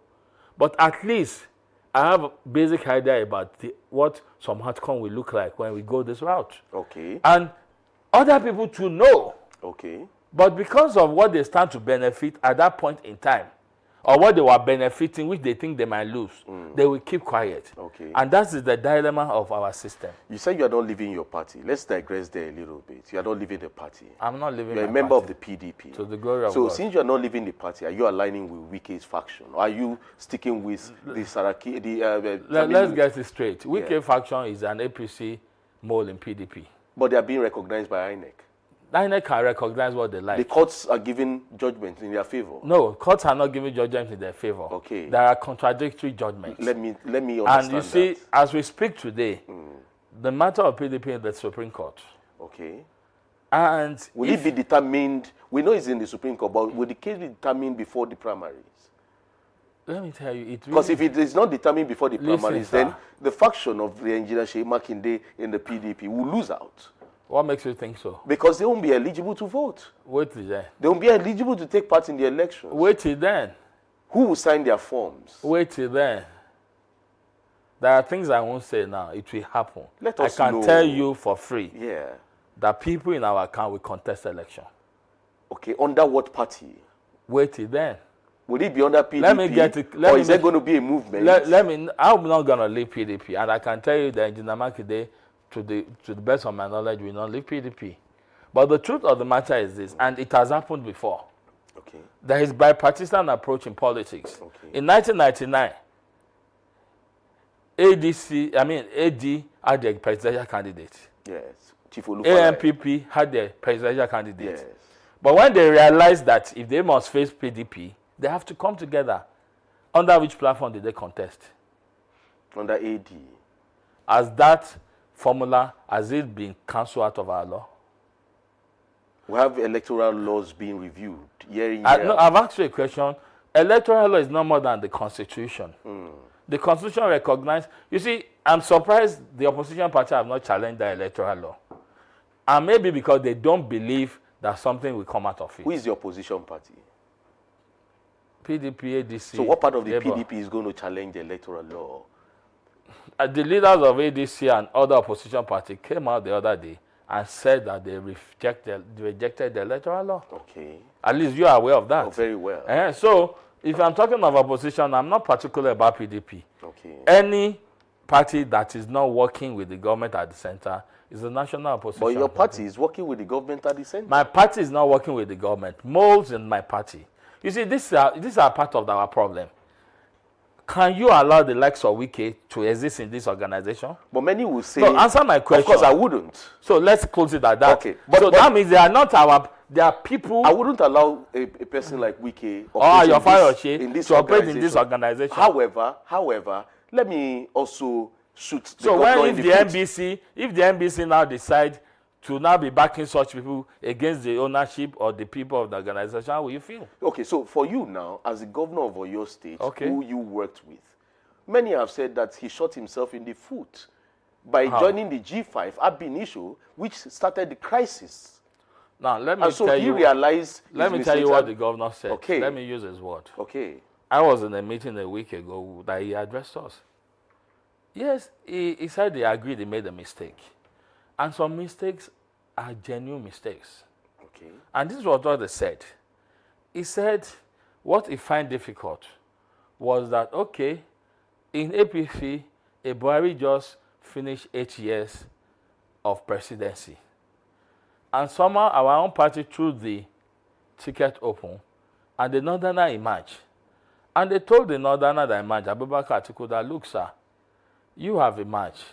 [SPEAKER 5] but at least I have a basic idea about what some outcome will look like when we go this route.
[SPEAKER 2] Okay.
[SPEAKER 5] And other people to know.
[SPEAKER 2] Okay.
[SPEAKER 5] But because of what they stand to benefit at that point in time, or what they were benefiting, which they think they might lose, they will keep quiet.
[SPEAKER 2] Okay.
[SPEAKER 5] And that is the dilemma of our system.
[SPEAKER 2] You said you are not leaving your party. Let's digress there a little bit. You are not leaving the party.
[SPEAKER 5] I'm not leaving.
[SPEAKER 2] You're a member of the PDP.
[SPEAKER 5] To the glory of
[SPEAKER 2] God. So
[SPEAKER 5] God.
[SPEAKER 2] since you are not leaving the party, are you aligning with Wike's faction? Or are you sticking with the Saraki?
[SPEAKER 5] Let's get it straight. Wike faction is an APC mole in PDP.
[SPEAKER 2] But they are being recognized by INEC.
[SPEAKER 5] INEC can recognize what they like.
[SPEAKER 2] The courts are giving judgment in their favor.
[SPEAKER 5] No, courts are not giving judgment in their favor.
[SPEAKER 2] Okay.
[SPEAKER 5] There are contradictory judgments.
[SPEAKER 2] Let me understand.
[SPEAKER 5] And you see, as we speak today, the matter of PDP in the Supreme Court.
[SPEAKER 2] Okay.
[SPEAKER 5] And
[SPEAKER 2] will it be determined? We know it's in the Supreme Court, but will the case be determined before the primaries?
[SPEAKER 5] Let me tell you,
[SPEAKER 2] because if it is not determined before the primaries, then the faction of the engineer Sheyi Makinde in the PDP will lose out.
[SPEAKER 5] What makes you think so?
[SPEAKER 2] Because they won't be eligible to vote.
[SPEAKER 5] Wait till then.
[SPEAKER 2] They won't be eligible to take part in the elections.
[SPEAKER 5] Wait till then.
[SPEAKER 2] Who will sign their forms?
[SPEAKER 5] Wait till then. There are things I won't say now. It will happen.
[SPEAKER 2] Let us
[SPEAKER 5] I can tell you for free that people in our account will contest election.
[SPEAKER 2] Okay, under what party?
[SPEAKER 5] Wait till then.
[SPEAKER 2] Will it be under PDP?
[SPEAKER 5] Let me get it.
[SPEAKER 2] Or is there going to be a movement?
[SPEAKER 5] I'm not going to leave PDP. And I can tell you that Engineer Makinde, to the best of my knowledge, will not leave PDP. But the truth of the matter is this, and it has happened before.
[SPEAKER 2] Okay.
[SPEAKER 5] There is bipartisan approach in politics.
[SPEAKER 2] Okay.
[SPEAKER 5] In 1999, AD had their presidential candidate.
[SPEAKER 2] Yes. Chief Olufalaye.
[SPEAKER 5] ANPP had their presidential candidate.
[SPEAKER 2] Yes.
[SPEAKER 5] But when they realized that if they must face PDP, they have to come together. Under which platform did they contest?
[SPEAKER 2] Under AD.
[SPEAKER 5] Has that formula, has it been cancelled out of our law?
[SPEAKER 2] We have electoral laws being reviewed year in year out.
[SPEAKER 5] No, I've asked you a question. Electoral law is no more than the Constitution. The Constitution recognizes. You see, I'm surprised the opposition party have not challenged the electoral law. And maybe because they don't believe that something will come out of it.
[SPEAKER 2] Who is the opposition party?
[SPEAKER 5] PDP, ADC.
[SPEAKER 2] So what part of the
[SPEAKER 5] Labour.
[SPEAKER 2] PDP is going to challenge the electoral law?
[SPEAKER 5] The leaders of ADC and other opposition parties came out the other day and said that they rejected the electoral law.
[SPEAKER 2] Okay.
[SPEAKER 5] At least you are aware of that.
[SPEAKER 2] Oh, very well.
[SPEAKER 5] So if I'm talking of opposition, I'm not particular about PDP.
[SPEAKER 2] Okay.
[SPEAKER 5] Any party that is not working with the government at the center is a national opposition.
[SPEAKER 2] But your party is working with the government at the center.
[SPEAKER 5] My party is not working with the government. Moles in my party. You see, these are part of our problem. Can you allow the likes of Wike to exist in this organization?
[SPEAKER 2] But many will say...
[SPEAKER 5] No, answer my question.
[SPEAKER 2] Of course, I wouldn't.
[SPEAKER 5] So let's close it at that.
[SPEAKER 2] Okay.
[SPEAKER 5] But that means they are not they are people...
[SPEAKER 2] I wouldn't allow a person like Wike
[SPEAKER 5] or your
[SPEAKER 2] to
[SPEAKER 5] operate in this organization.
[SPEAKER 2] However, let me also shoot the
[SPEAKER 5] so
[SPEAKER 2] governor
[SPEAKER 5] if the NBC now decide to now be backing such people against the ownership or the people of the organization, how will you feel?
[SPEAKER 2] Okay, so for you now, as the governor of Oyo State,
[SPEAKER 5] okay,
[SPEAKER 2] who you worked with, many have said that he shot himself in the foot by joining the G5 ab initio, which started the crisis.
[SPEAKER 5] Now, let me
[SPEAKER 2] and so
[SPEAKER 5] tell
[SPEAKER 2] he
[SPEAKER 5] you,
[SPEAKER 2] realized...
[SPEAKER 5] Let me tell you what the governor said.
[SPEAKER 2] Okay.
[SPEAKER 5] Let me use his word.
[SPEAKER 2] Okay.
[SPEAKER 5] I was in a meeting a week ago that he addressed us. Yes, he said he agreed he made a mistake. And some mistakes are genuine mistakes.
[SPEAKER 2] Okay.
[SPEAKER 5] And this is what they said. He said what he find difficult was that, okay, in APC, Buhari just finished 8 years of presidency. And somehow our own party threw the ticket open, and the Northerner emerged. And they told the Northerner that emerged, Abubakar Atiku, that, look, sir, you have emerged.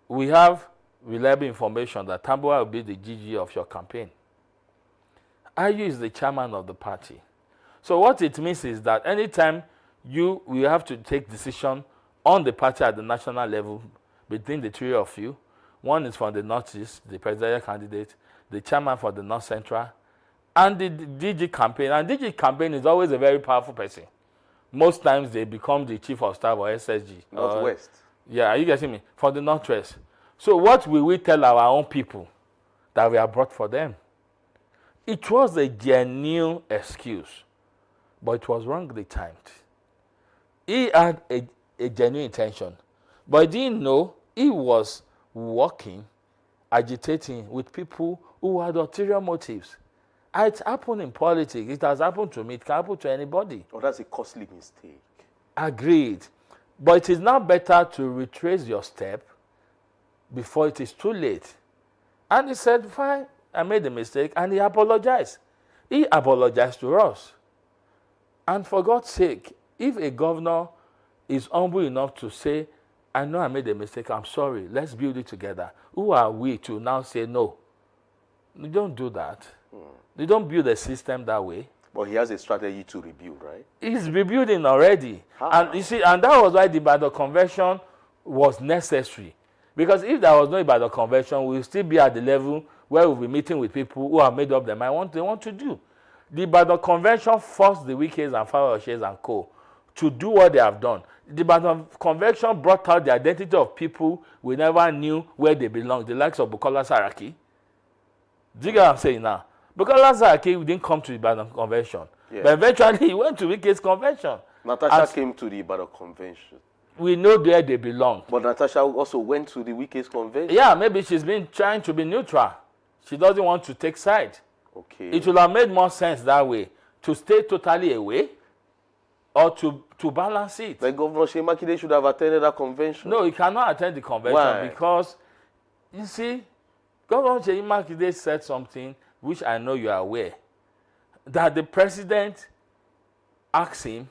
[SPEAKER 5] We have reliable information that Tambuwal will be the GG of your campaign. Ayu is the chairman of the party. So what it means is that anytime we have to take decision on the party at the national level between the three of you, one is from the Northeast, the presidential candidate, the chairman for the North Central, and the DG campaign. And DG campaign is always a very powerful person. Most times they become the chief of staff or SSG.
[SPEAKER 2] Northwest.
[SPEAKER 5] Yeah, are you getting me? For the Northwest. So what will we tell our own people that we have brought for them? It was a genuine excuse, but it was wrongly timed. He had a genuine intention, but he didn't know he was working, agitating with people who had ulterior motives. It's happened in politics. It has happened to me. It can happen to anybody.
[SPEAKER 2] Oh, that's a costly mistake.
[SPEAKER 5] Agreed. But it is now better to retrace your step before it is too late. And he said, fine, I made a mistake, and he apologized. He apologized to us. And for God's sake, if a governor is humble enough to say, I know I made a mistake, I'm sorry, let's build it together. Who are we to now say no? You don't do that. You don't build a system that way.
[SPEAKER 2] But he has a strategy to rebuild, right?
[SPEAKER 5] He's rebuilding already.
[SPEAKER 2] How?
[SPEAKER 5] And you see, and that was why the Ibadan Convention was necessary. Because if there was no Ibadan Convention, we'll still be at the level where we'll be meeting with people who have made up their mind what they want to do. The Ibadan Convention forced the Wikes and Faroshes and co. to do what they have done. The Ibadan Convention brought out the identity of people we never knew where they belong, the likes of Bukola Saraki. Do you get what I'm saying now? Bukola Saraki didn't come to the Ibadan Convention. Yeah. But eventually he went to Wike's convention.
[SPEAKER 2] Natasha came to the Ibadan Convention.
[SPEAKER 5] We know where they belong.
[SPEAKER 2] But Natasha also went to the Wike's convention.
[SPEAKER 5] Yeah, maybe she's been trying to be neutral. She doesn't want to take side.
[SPEAKER 2] Okay.
[SPEAKER 5] It would have made more sense that way, to stay totally away or to balance it.
[SPEAKER 2] Like Governor Seyi Makinde should have attended that convention.
[SPEAKER 5] No, he cannot attend the convention.
[SPEAKER 2] Why?
[SPEAKER 5] Because, you see, Governor Seyi Makinde said something which I know you are aware, that the president asked him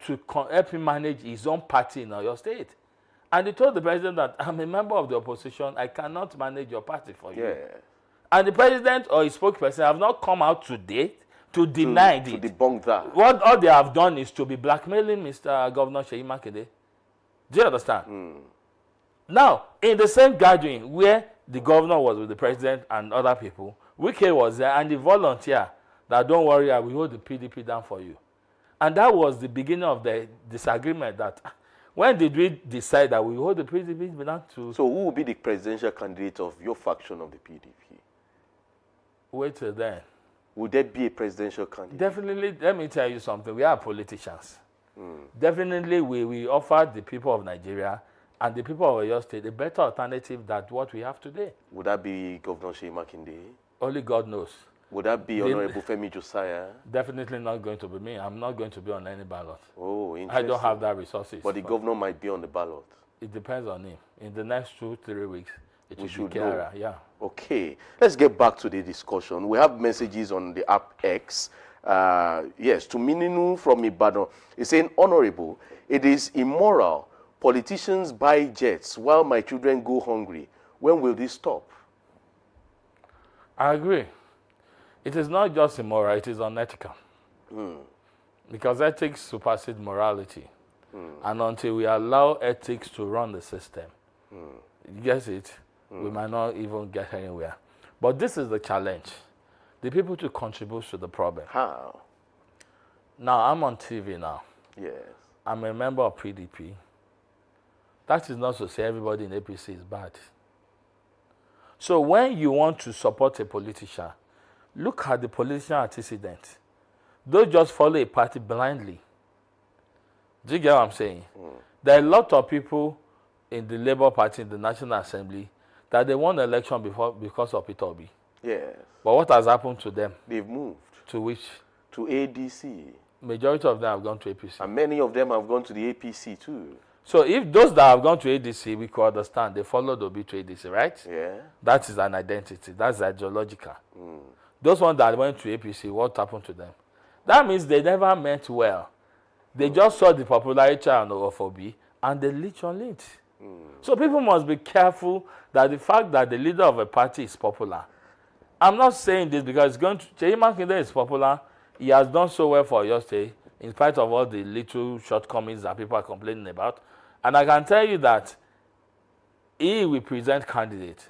[SPEAKER 5] to help him manage his own party in Oyo State. And he told the president that, I'm a member of the opposition, I cannot manage your party for you.
[SPEAKER 2] Yeah.
[SPEAKER 5] And the president or his spokesperson have not come out today to deny it.
[SPEAKER 2] To debunk that.
[SPEAKER 5] What all they have done is to be blackmailing Mr. Governor Seyi Makinde. Do you understand? Now, in the same gathering where the governor was with the president and other people, Wike was there and the volunteer that, don't worry, I will hold the PDP down for you. And that was the beginning of the disagreement that, when did we decide that we hold the PDP down to...
[SPEAKER 2] So who will be the presidential candidate of your faction of the PDP?
[SPEAKER 5] Wait till then.
[SPEAKER 2] Would there be a presidential candidate?
[SPEAKER 5] Definitely, let me tell you something. We are politicians. Definitely, we offer the people of Nigeria and the people of Oyo State a better alternative than what we have today.
[SPEAKER 2] Would that be Governor Seyi Makinde?
[SPEAKER 5] Only God knows.
[SPEAKER 2] Would that be Honorable Femi Josiah?
[SPEAKER 5] Definitely not going to be me. I'm not going to be on any ballot.
[SPEAKER 2] Oh,
[SPEAKER 5] I
[SPEAKER 2] interesting.
[SPEAKER 5] don't have that resources.
[SPEAKER 2] But the governor might be on the ballot.
[SPEAKER 5] It depends on him. In the next 2-3 weeks, it will
[SPEAKER 2] should
[SPEAKER 5] be
[SPEAKER 2] know.
[SPEAKER 5] clearer. Yeah.
[SPEAKER 2] Okay, let's get back to the discussion. We have messages on the app X. Yes, to Mininu from Ibadan. He's saying, Honorable, it is immoral. Politicians buy jets while my children go hungry. When will this stop?
[SPEAKER 5] I agree. It is not just immoral, it is unethical. Because ethics supersede morality. And until we allow ethics to run the system, you get it, we might not even get anywhere. But this is the challenge. The people to contribute to the problem.
[SPEAKER 2] How?
[SPEAKER 5] Now, I'm on TV now.
[SPEAKER 2] Yes.
[SPEAKER 5] I'm a member of PDP. That is not to say everybody in APC is bad. So when you want to support a politician, look at the political antecedent. Don't just follow a party blindly. Do you get what I'm saying? There are a lot of people in the Labour Party, in the National Assembly, that they won the election because of Peter Obi.
[SPEAKER 2] Yes.
[SPEAKER 5] But what has happened to them?
[SPEAKER 2] They've moved.
[SPEAKER 5] To which?
[SPEAKER 2] To ADC.
[SPEAKER 5] Majority of them have gone to APC.
[SPEAKER 2] And many of them have gone to the APC too.
[SPEAKER 5] So if those that have gone to ADC, we could understand, they followed Obi to ADC, right?
[SPEAKER 2] Yeah.
[SPEAKER 5] That is an identity. That's ideological. Those ones that went to APC, what happened to them? That means they never meant well. They just saw the popularity of Obi and they leech on it. So people must be careful that the fact that the leader of a party is popular. I'm not saying this because it's going to, Seyi Makinde is popular. He has done so well for your state, in spite of all the little shortcomings that people are complaining about. And I can tell you that he will present candidate.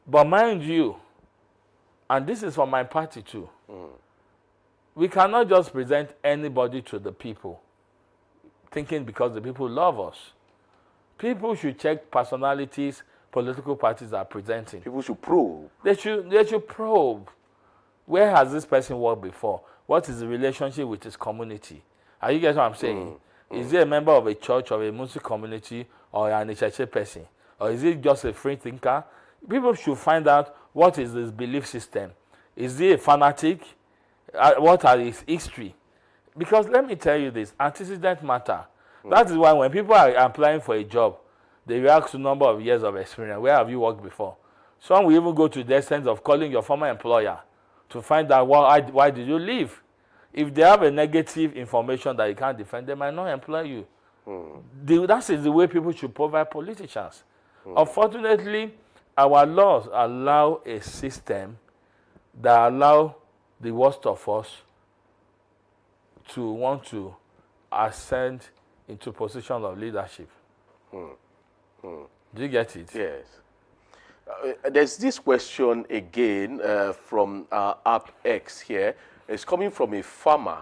[SPEAKER 5] But mind you, and this is for my party too, we cannot just present anybody to the people, thinking because the people love us. People should check personalities political parties are presenting.
[SPEAKER 2] People should probe.
[SPEAKER 5] They should probe. Where has this person worked before? What is the relationship with his community? Are you getting what I'm saying? Is he a member of a church or a Muslim community or an HHA person? Or is he just a free thinker? People should find out what is his belief system. Is he a fanatic? What are his history? Because let me tell you this, antecedents matter. That is why when people are applying for a job, they will ask a number of years of experience. Where have you worked before? Some will even go to the extent of calling your former employer to find out why did you leave. If they have a negative information that you can't defend, they might not employ you. That is the way people should provide politicians. Unfortunately, our laws allow a system that allow the worst of us to want to ascend into position of leadership. Do you get it?
[SPEAKER 2] Yes. There's this question again from app X here. It's coming from a farmer.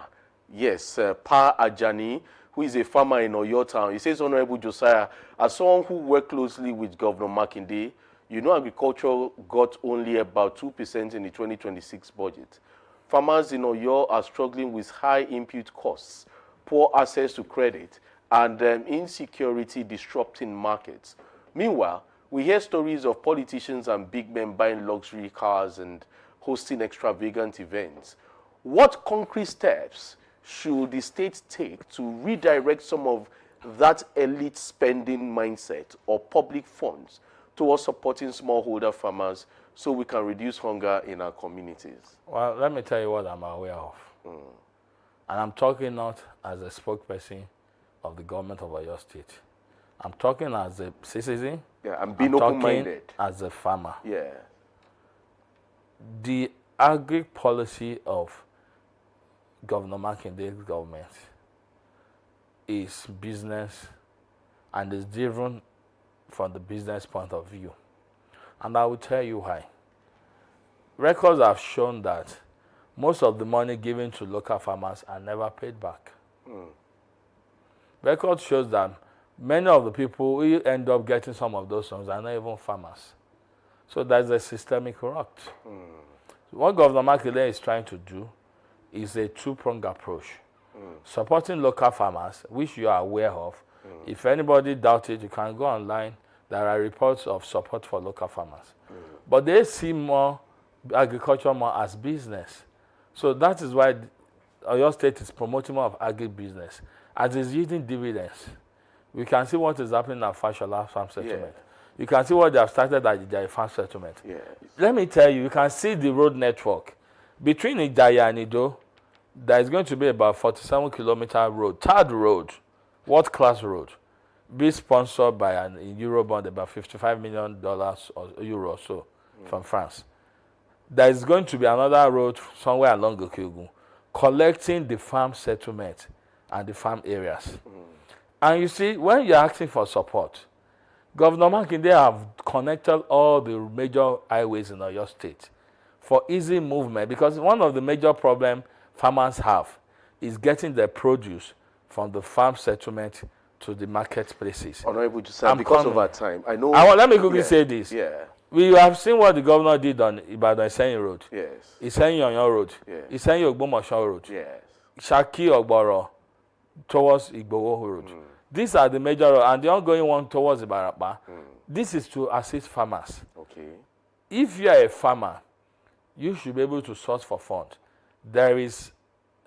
[SPEAKER 2] Yes, Pa Ajani, who is a farmer in Oyo Town. He says, Honorable Josiah, as someone who worked closely with Governor Makinde, you know agriculture got only about 2% in the 2026 budget. Farmers in Oyo are struggling with high input costs, poor access to credit, and insecurity disrupting markets. Meanwhile, we hear stories of politicians and big men buying luxury cars and hosting extravagant events. What concrete steps should the state take to redirect some of that elite spending mindset or public funds towards supporting smallholder farmers so we can reduce hunger in our communities?
[SPEAKER 5] Well, let me tell you what I'm aware of. And I'm talking not as a spokesperson of the government of Oyo State. I'm talking as a citizen.
[SPEAKER 2] Yeah, and being open-minded.
[SPEAKER 5] As a farmer.
[SPEAKER 2] Yeah.
[SPEAKER 5] The agri policy of Governor Makinde's government is business and is driven from the business point of view. And I will tell you why. Records have shown that most of the money given to local farmers are never paid back. Record shows that many of the people who end up getting some of those funds are not even farmers. So there's a systemic rot. What Governor Makinde is trying to do is a two-pronged approach. Supporting local farmers, which you are aware of. If anybody doubts it, you can go online. There are reports of support for local farmers. But they see more agriculture more as business. So that is why Oyo State is promoting more of agribusiness. As it's yielding dividends, we can see what is happening at Fashola Farm Settlement. You can see what they have started at the Farm Settlement.
[SPEAKER 2] Yeah.
[SPEAKER 5] Let me tell you, you can see the road network. Between Ijaya and Ido, there is going to be about 47-kilometer road, third road, world-class road, be sponsored by an Eurobond, about $55 million or euro or so from France. There is going to be another road somewhere along Okyogun, collecting the farm settlement and the farm areas. And you see, when you're asking for support, Governor Makinde have connected all the major highways in Oyo State for easy movement, because one of the major problems farmers have is getting their produce from the farm settlement to the marketplaces.
[SPEAKER 2] Honorable Josiah, because of our time, I know...
[SPEAKER 5] Let me quickly say this.
[SPEAKER 2] Yeah.
[SPEAKER 5] We have seen what the governor did on Ibadan Isenyi Road.
[SPEAKER 2] Yes.
[SPEAKER 5] Isenyi Oyo Road.
[SPEAKER 2] Yeah.
[SPEAKER 5] Isenyi Ogbomoso Road.
[SPEAKER 2] Yes.
[SPEAKER 5] Shaki Ogboro towards Igboho Road. These are the major roads, and the ongoing one towards Ibarapa. This is to assist farmers.
[SPEAKER 2] Okay.
[SPEAKER 5] If you are a farmer, you should be able to source for funds. There is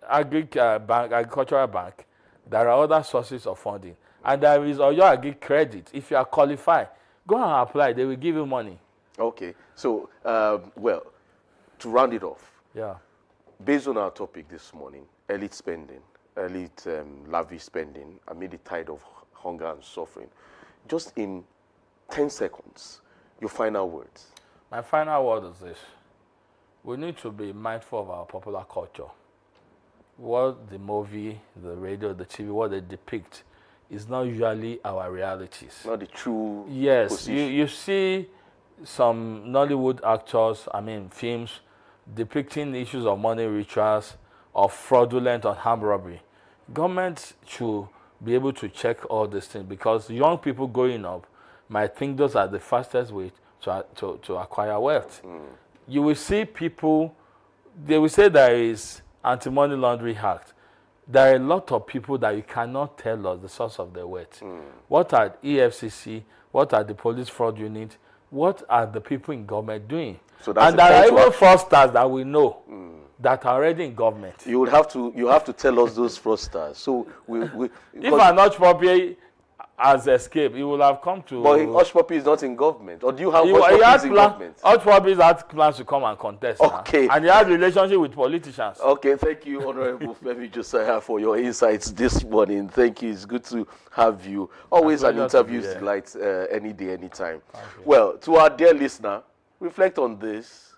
[SPEAKER 5] agricultural bank. There are other sources of funding. And there is Oyo Agri Credit. If you are qualified, go and apply. They will give you money.
[SPEAKER 2] Okay. So, well, to round it off,
[SPEAKER 5] Yeah.
[SPEAKER 2] based on our topic this morning, elite spending, elite lavish spending amid the tide of hunger and suffering, just in 10 seconds, your final words.
[SPEAKER 5] My final word is this. We need to be mindful of our popular culture. What the movie, the radio, the TV, what they depict is not usually our realities.
[SPEAKER 2] Not the true
[SPEAKER 5] Yes,
[SPEAKER 2] position.
[SPEAKER 5] you see some Nollywood actors, films, depicting issues of money rituals, of fraudulent or armed robbery. Government should be able to check all these things, because young people growing up might think those are the fastest way to acquire wealth. You will see people, they will say there is anti-money laundering act. There are a lot of people that you cannot tell us the source of their wealth. What are EFCC? What are the police fraud unit? What are the people in government doing?
[SPEAKER 2] So that's
[SPEAKER 5] and there are even fraudsters that we know that are already in government.
[SPEAKER 2] You have to tell us those fraudsters. So
[SPEAKER 5] If an Hush Puppy has escaped, he will have come to...
[SPEAKER 2] But Hush Puppy is not in government. Or do you have
[SPEAKER 5] he
[SPEAKER 2] Hush Puppies in government?
[SPEAKER 5] Hush Puppies had plans to come and contest.
[SPEAKER 2] Okay.
[SPEAKER 5] And he had relationship with politicians.
[SPEAKER 2] Okay, thank you, Honorable Femi Josiah, for your insights this morning. Thank you. It's good to have you. Always an interview's delight, any day, anytime. Well, to our dear listener, reflect on this.